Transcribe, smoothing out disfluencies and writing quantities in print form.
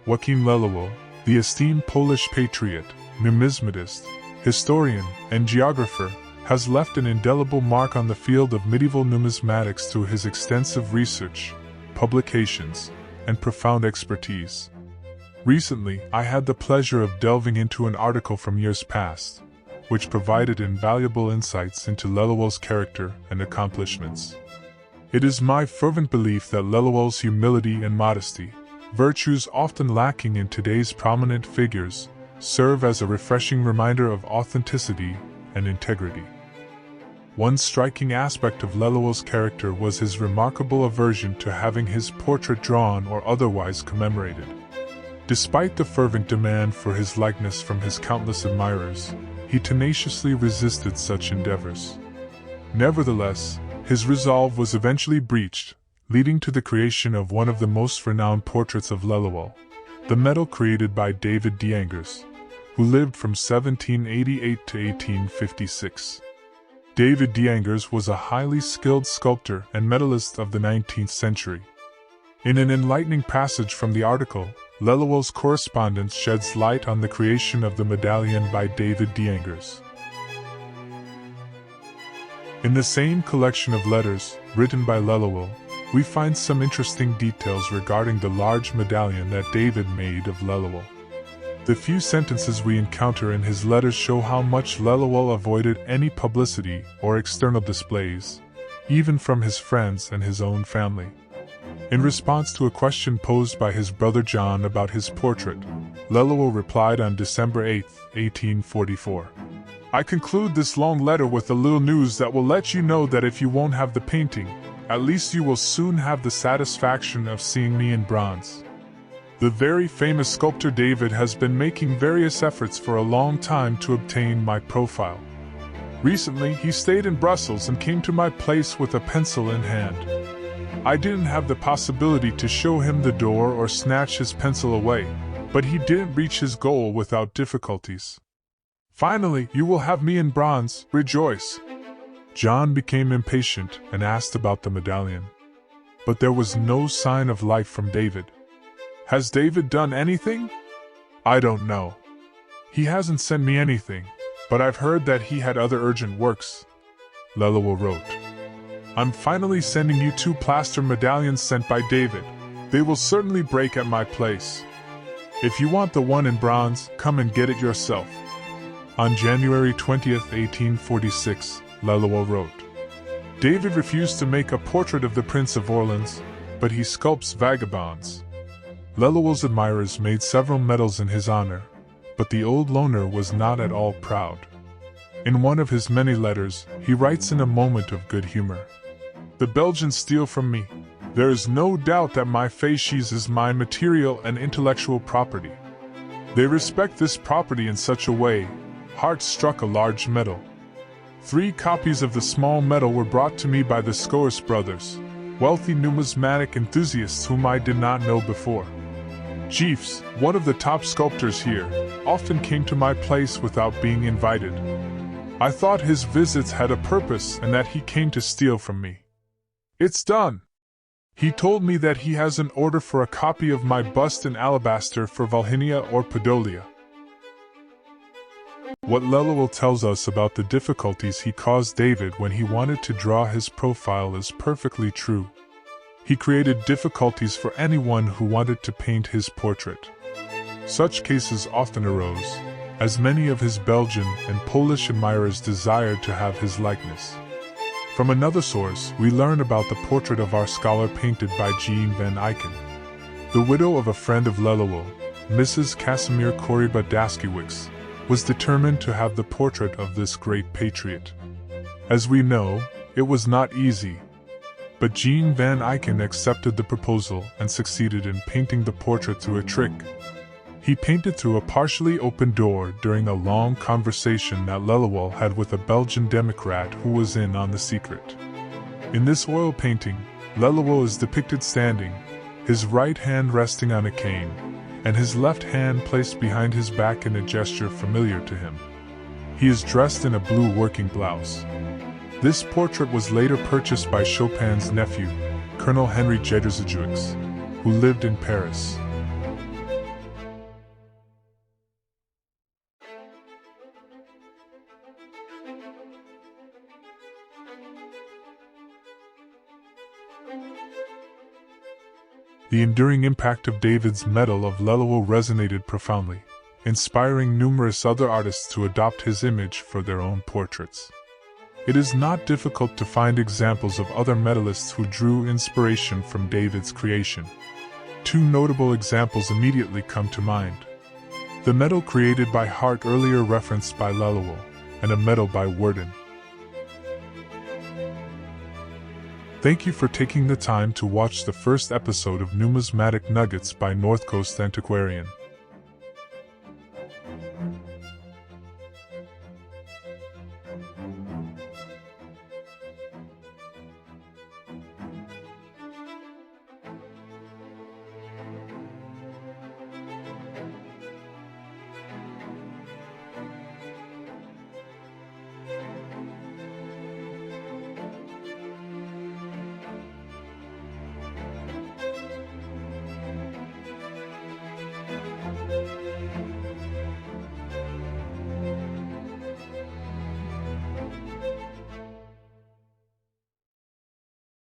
Joachim Lelewel, the esteemed Polish patriot, numismatist, historian, and geographer, has left an indelible mark on the field of medieval numismatics through his extensive research, publications, and profound expertise. Recently, I had the pleasure of delving into an article from years past, which provided invaluable insights into Lelewel's character and accomplishments. It is my fervent belief that Lelewel's humility and modesty, virtues often lacking in today's prominent figures, serve as a refreshing reminder of authenticity and integrity. One striking aspect of Lelewel's character was his remarkable aversion to having his portrait drawn or otherwise commemorated. Despite the fervent demand for his likeness from his countless admirers, he tenaciously resisted such endeavors. Nevertheless, his resolve was eventually breached, leading to the creation of one of the most renowned portraits of Lelewel, the medal created by David d'Angers, who lived from 1788 to 1856. David d'Angers was a highly skilled sculptor and medalist of the 19th century. In an enlightening passage from the article, Lelewel's correspondence sheds light on the creation of the medallion by David d'Angers. In the same collection of letters, written by Lelewel, we find some interesting details regarding the large medallion that David made of Lelewel. The few sentences we encounter in his letters show how much Lelewel avoided any publicity or external displays, even from his friends and his own family. In response to a question posed by his brother John about his portrait, Lelewel replied on December 8, 1844. "I conclude this long letter with a little news that will let you know that if you won't have the painting, at least you will soon have the satisfaction of seeing me in bronze. The very famous sculptor David has been making various efforts for a long time to obtain my profile. Recently, he stayed in Brussels and came to my place with a pencil in hand. I didn't have the possibility to show him the door or snatch his pencil away, but he didn't reach his goal without difficulties. Finally, you will have me in bronze, rejoice." John became impatient and asked about the medallion. But there was no sign of life from David. "Has David done anything?" "I don't know. He hasn't sent me anything, but I've heard that he had other urgent works." Lelewel wrote, "I'm finally sending you 2 plaster medallions sent by David. They will certainly break at my place. If you want the one in bronze, come and get it yourself." On January 20, 1846, Lelewel wrote, "David refused to make a portrait of the Prince of Orleans, but he sculpts vagabonds." Lelewel's admirers made several medals in his honor, but the old loner was not at all proud. In one of his many letters, he writes in a moment of good humor, "The Belgians steal from me. There is no doubt that my fasces is my material and intellectual property. They respect this property in such a way." Hart struck a large medal. 3 copies of the small medal were brought to me by the Scoers brothers, wealthy numismatic enthusiasts whom I did not know before. Jeeves, one of the top sculptors here, often came to my place without being invited. I thought his visits had a purpose and that he came to steal from me. It's done. He told me that he has an order for a copy of my bust in alabaster for Valhinia or Podolia. What Lelewel tells us about the difficulties he caused David when he wanted to draw his profile is perfectly true. He created difficulties for anyone who wanted to paint his portrait. Such cases often arose, as many of his Belgian and Polish admirers desired to have his likeness. From another source, we learn about the portrait of our scholar painted by Jean van Eycken. The widow of a friend of Lelewel, Mrs. Casimir Koriba Daskiewicz, was determined to have the portrait of this great patriot. As we know, it was not easy, but Jean van Eycken accepted the proposal and succeeded in painting the portrait through a trick. He painted through a partially open door during a long conversation that Lelewel had with a Belgian Democrat who was in on the secret. In this oil painting, Lelewel is depicted standing, his right hand resting on a cane, and his left hand placed behind his back in a gesture familiar to him. He is dressed in a blue working blouse. This portrait was later purchased by Chopin's nephew, Colonel Henry Jederzejeux, who lived in Paris. The enduring impact of David's Medal of Lelewel resonated profoundly, inspiring numerous other artists to adopt his image for their own portraits. It is not difficult to find examples of other medalists who drew inspiration from David's creation. Two notable examples immediately come to mind. The medal created by Hart, earlier referenced by Lelewel, and a medal by Worden. Thank you for taking the time to watch the first episode of Numismatic Nuggets by North Coast Antiquarian.